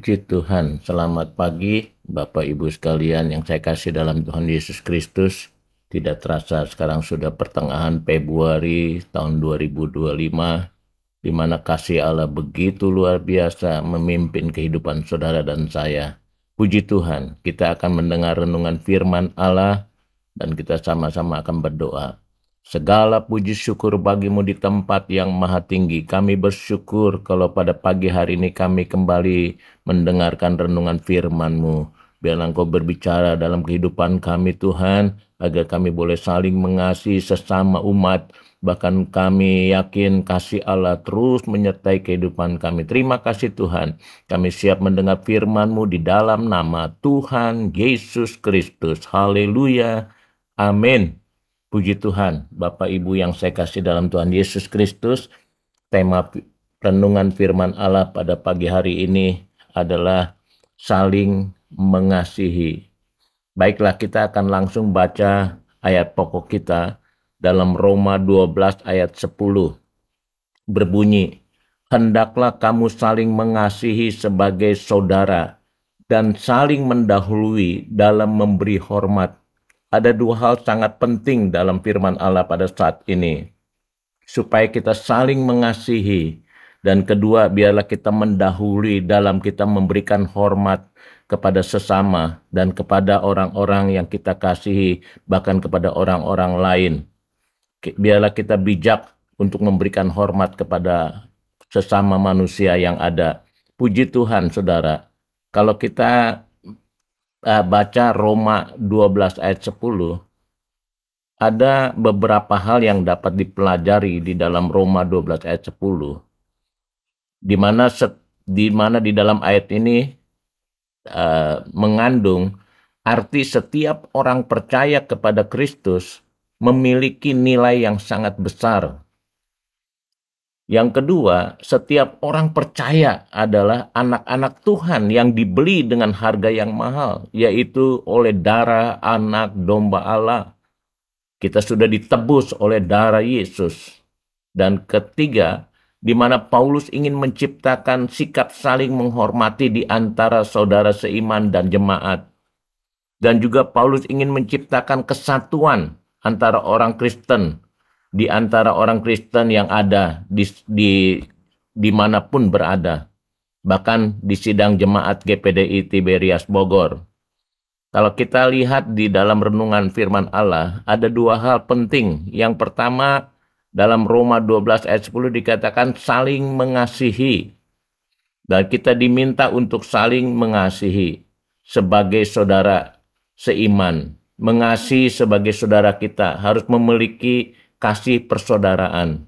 Puji Tuhan, selamat pagi Bapak Ibu sekalian yang saya kasih dalam Tuhan Yesus Kristus. Tidak terasa sekarang sudah pertengahan Februari tahun 2025, di mana kasih Allah begitu luar biasa memimpin kehidupan saudara dan saya. Puji Tuhan, kita akan mendengar renungan firman Allah dan kita sama-sama akan berdoa. Segala puji syukur bagimu di tempat yang maha tinggi. Kami bersyukur kalau pada pagi hari ini kami kembali mendengarkan renungan firman-Mu. Biarlah Engkau berbicara dalam kehidupan kami Tuhan, agar kami boleh saling mengasihi sesama umat. Bahkan kami yakin kasih Allah terus menyertai kehidupan kami. Terima kasih Tuhan. Kami siap mendengar firman-Mu di dalam nama Tuhan Yesus Kristus. Haleluya. Amin. Puji Tuhan, Bapak Ibu yang saya kasih dalam Tuhan Yesus Kristus. Tema renungan firman Allah pada pagi hari ini adalah saling mengasihi. Baiklah, kita akan langsung baca ayat pokok kita dalam Roma 12 ayat 10. Berbunyi, hendaklah kamu saling mengasihi sebagai saudara dan saling mendahului dalam memberi hormat. Ada dua hal sangat penting dalam firman Allah pada saat ini. Supaya kita saling mengasihi. Dan kedua, biarlah kita mendahului dalam kita memberikan hormat kepada sesama dan kepada orang-orang yang kita kasihi, bahkan kepada orang-orang lain. Biarlah kita bijak untuk memberikan hormat kepada sesama manusia yang ada. Puji Tuhan, saudara. Kalau kita baca Roma 12 ayat 10, ada beberapa hal yang dapat dipelajari di dalam Roma 12 ayat 10, di mana di dalam ayat ini mengandung arti setiap orang percaya kepada Kristus memiliki nilai yang sangat besar. Yang kedua, setiap orang percaya adalah anak-anak Tuhan yang dibeli dengan harga yang mahal, yaitu oleh darah anak domba Allah. Kita sudah ditebus oleh darah Yesus. Dan ketiga, di mana Paulus ingin menciptakan sikap saling menghormati di antara saudara seiman dan jemaat. Dan juga Paulus ingin menciptakan kesatuan antara orang Kristen, di antara orang Kristen yang ada di manapun berada. Bahkan di sidang jemaat GPDI Tiberias Bogor. Kalau kita lihat di dalam renungan firman Allah, ada dua hal penting. Yang pertama, dalam Roma 12 ayat 10 dikatakan saling mengasihi. Dan kita diminta untuk saling mengasihi sebagai saudara seiman. Mengasihi sebagai saudara kita harus memiliki kasih persaudaraan.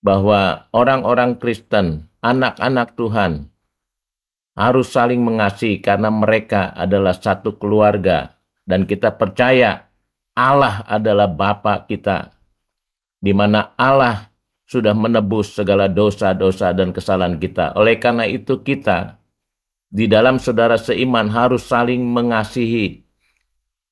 Bahwa orang-orang Kristen, anak-anak Tuhan, harus saling mengasihi karena mereka adalah satu keluarga. Dan kita percaya Allah adalah Bapa kita, di mana Allah sudah menebus segala dosa-dosa dan kesalahan kita. Oleh karena itu kita, di dalam saudara seiman harus saling mengasihi.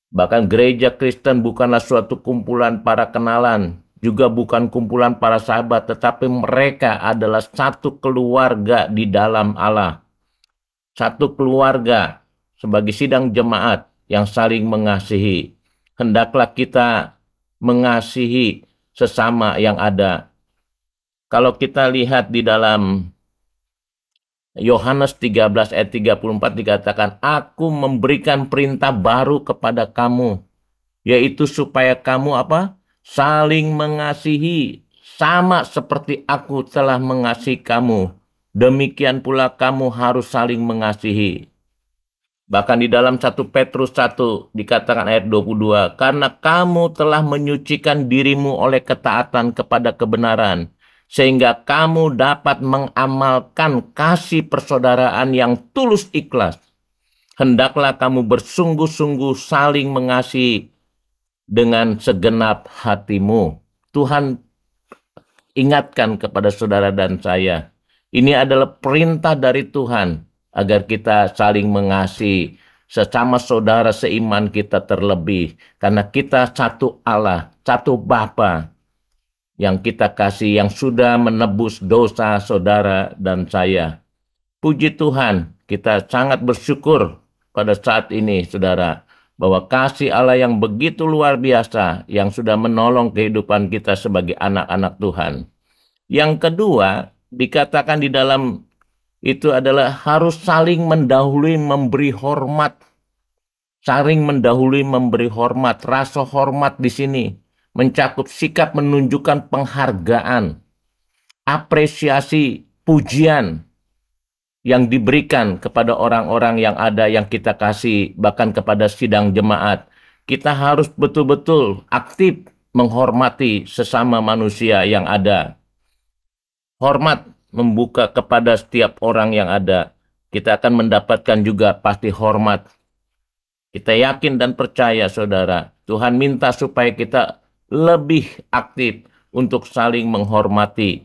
Bahkan gereja Kristen bukanlah suatu kumpulan para kenalan, juga bukan kumpulan para sahabat, tetapi mereka adalah satu keluarga di dalam Allah. Satu keluarga sebagai sidang jemaat yang saling mengasihi. Hendaklah kita mengasihi sesama yang ada. Kalau kita lihat di dalam Yohanes 13 ayat 34 dikatakan, aku memberikan perintah baru kepada kamu, yaitu supaya kamu apa? Saling mengasihi, sama seperti aku telah mengasihi kamu. Demikian pula kamu harus saling mengasihi. Bahkan di dalam 1 Petrus 1 dikatakan ayat 22, karena kamu telah menyucikan dirimu oleh ketaatan kepada kebenaran, sehingga kamu dapat mengamalkan kasih persaudaraan yang tulus ikhlas. Hendaklah kamu bersungguh-sungguh saling mengasihi dengan segenap hatimu. Tuhan ingatkan kepada saudara dan saya, ini adalah perintah dari Tuhan agar kita saling mengasihi sesama saudara seiman kita terlebih. Karena kita satu Allah, satu Bapa yang kita kasih, yang sudah menebus dosa saudara dan saya. Puji Tuhan, kita sangat bersyukur pada saat ini, saudara, bahwa kasih Allah yang begitu luar biasa yang sudah menolong kehidupan kita sebagai anak-anak Tuhan. Yang kedua, dikatakan di dalam itu adalah harus saling mendahului memberi hormat. Saling mendahului memberi hormat. Rasa hormat di sini mencakup sikap menunjukkan penghargaan, apresiasi, pujian yang diberikan kepada orang-orang yang ada yang kita kasih, bahkan kepada sidang jemaat. Kita harus betul-betul aktif menghormati sesama manusia yang ada. Hormat membuka kepada setiap orang yang ada. Kita akan mendapatkan juga pasti hormat. Kita yakin dan percaya, saudara, Tuhan minta supaya kita lebih aktif untuk saling menghormati.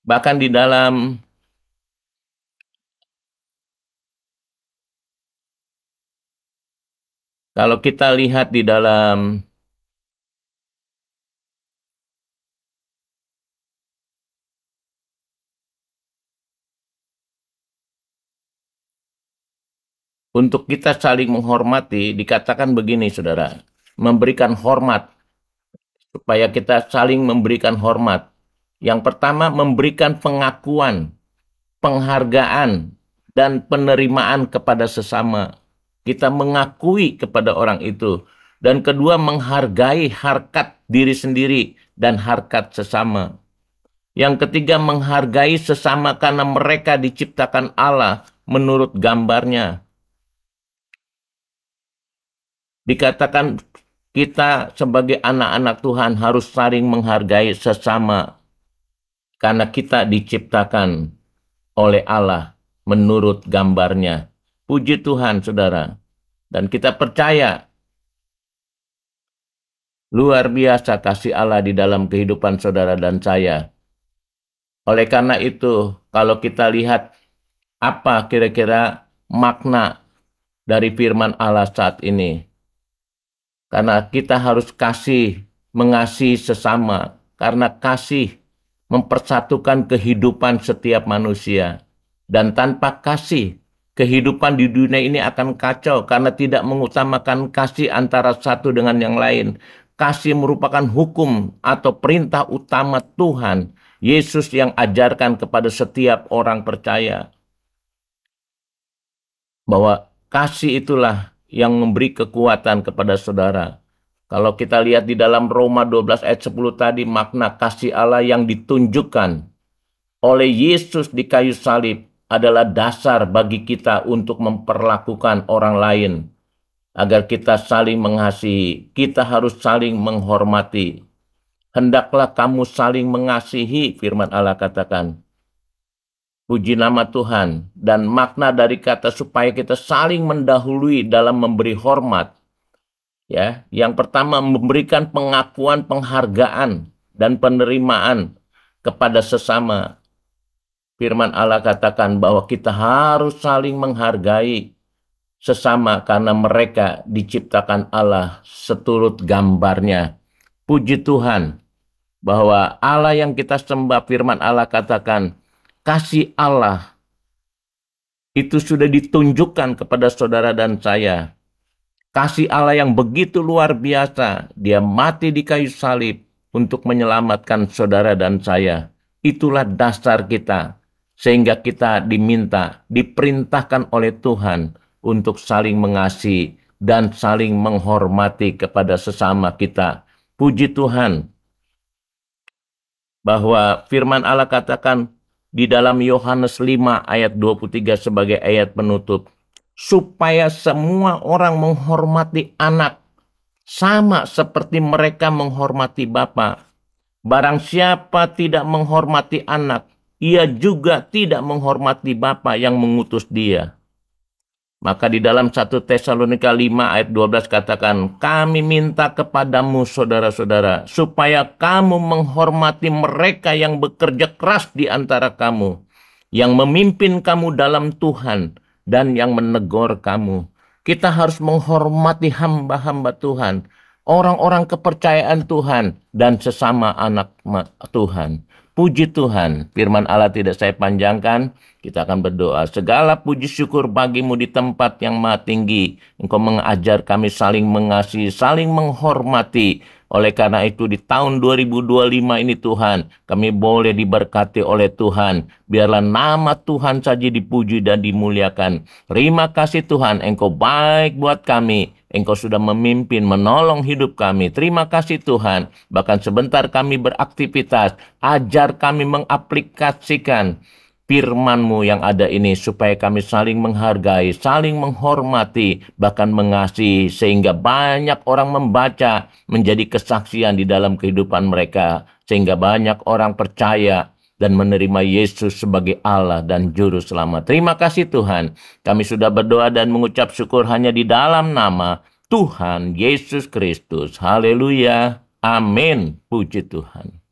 Bahkan di dalam kalau kita lihat di dalam untuk kita saling menghormati, dikatakan begini, saudara, memberikan hormat, supaya kita saling memberikan hormat. Yang pertama, memberikan pengakuan, penghargaan, dan penerimaan kepada sesama. Kita mengakui kepada orang itu. Dan kedua, menghargai harkat diri sendiri dan harkat sesama. Yang ketiga, menghargai sesama karena mereka diciptakan Allah menurut gambarnya. Dikatakan kita sebagai anak-anak Tuhan harus saling menghargai sesama karena kita diciptakan oleh Allah menurut gambarnya. Puji Tuhan, saudara. Dan kita percaya luar biasa kasih Allah di dalam kehidupan saudara dan saya. Oleh karena itu, kalau kita lihat apa kira-kira makna dari firman Allah saat ini, karena kita harus mengasihi sesama. Karena kasih mempersatukan kehidupan setiap manusia. Dan tanpa kasih, kehidupan di dunia ini akan kacau. Karena tidak mengutamakan kasih antara satu dengan yang lain. Kasih merupakan hukum atau perintah utama Tuhan Yesus yang ajarkan kepada setiap orang percaya. Bahwa kasih itulah yang memberi kekuatan kepada saudara. Kalau kita lihat di dalam Roma 12 ayat 10 tadi, makna kasih Allah yang ditunjukkan oleh Yesus di kayu salib adalah dasar bagi kita untuk memperlakukan orang lain. Agar kita saling mengasihi, kita harus saling menghormati. Hendaklah kamu saling mengasihi, firman Allah katakan. Puji nama Tuhan. Dan makna dari kata supaya kita saling mendahului dalam memberi hormat. Ya, yang pertama memberikan pengakuan, penghargaan, dan penerimaan kepada sesama. Firman Allah katakan bahwa kita harus saling menghargai sesama karena mereka diciptakan Allah seturut gambarnya. Puji Tuhan bahwa Allah yang kita sembah, firman Allah katakan, kasih Allah itu sudah ditunjukkan kepada saudara dan saya. Kasih Allah yang begitu luar biasa. Dia mati di kayu salib untuk menyelamatkan saudara dan saya. Itulah dasar kita. Sehingga kita diperintahkan oleh Tuhan untuk saling mengasihi dan saling menghormati kepada sesama kita. Puji Tuhan bahwa firman Allah katakan di dalam Yohanes 5 ayat 23 sebagai ayat penutup, supaya semua orang menghormati anak sama seperti mereka menghormati Bapa. Barang siapa tidak menghormati anak, ia juga tidak menghormati Bapa yang mengutus dia. Maka di dalam 1 Tesalonika 5 ayat 12 katakan, kami minta kepadamu saudara-saudara, supaya kamu menghormati mereka yang bekerja keras di antara kamu, yang memimpin kamu dalam Tuhan, dan yang menegur kamu. Kita harus menghormati hamba-hamba Tuhan, orang-orang kepercayaan Tuhan, dan sesama anak Tuhan. Puji Tuhan, firman Allah tidak saya panjangkan. Kita akan berdoa. Segala puji syukur bagimu di tempat yang maha tinggi. Engkau mengajar kami saling mengasihi, saling menghormati. Oleh karena itu di tahun 2025 ini Tuhan, kami boleh diberkati oleh Tuhan. Biarlah nama Tuhan saja dipuji dan dimuliakan. Terima kasih Tuhan, Engkau baik buat kami. Engkau sudah memimpin, menolong hidup kami. Terima kasih Tuhan. Bahkan sebentar kami beraktivitas, ajar kami mengaplikasikan firman-Mu yang ada ini supaya kami saling menghargai, saling menghormati, bahkan mengasihi sehingga banyak orang membaca menjadi kesaksian di dalam kehidupan mereka, sehingga banyak orang percaya dan menerima Yesus sebagai Allah dan Juru Selamat. Terima kasih Tuhan. Kami sudah berdoa dan mengucap syukur hanya di dalam nama Tuhan Yesus Kristus. Haleluya. Amin. Puji Tuhan.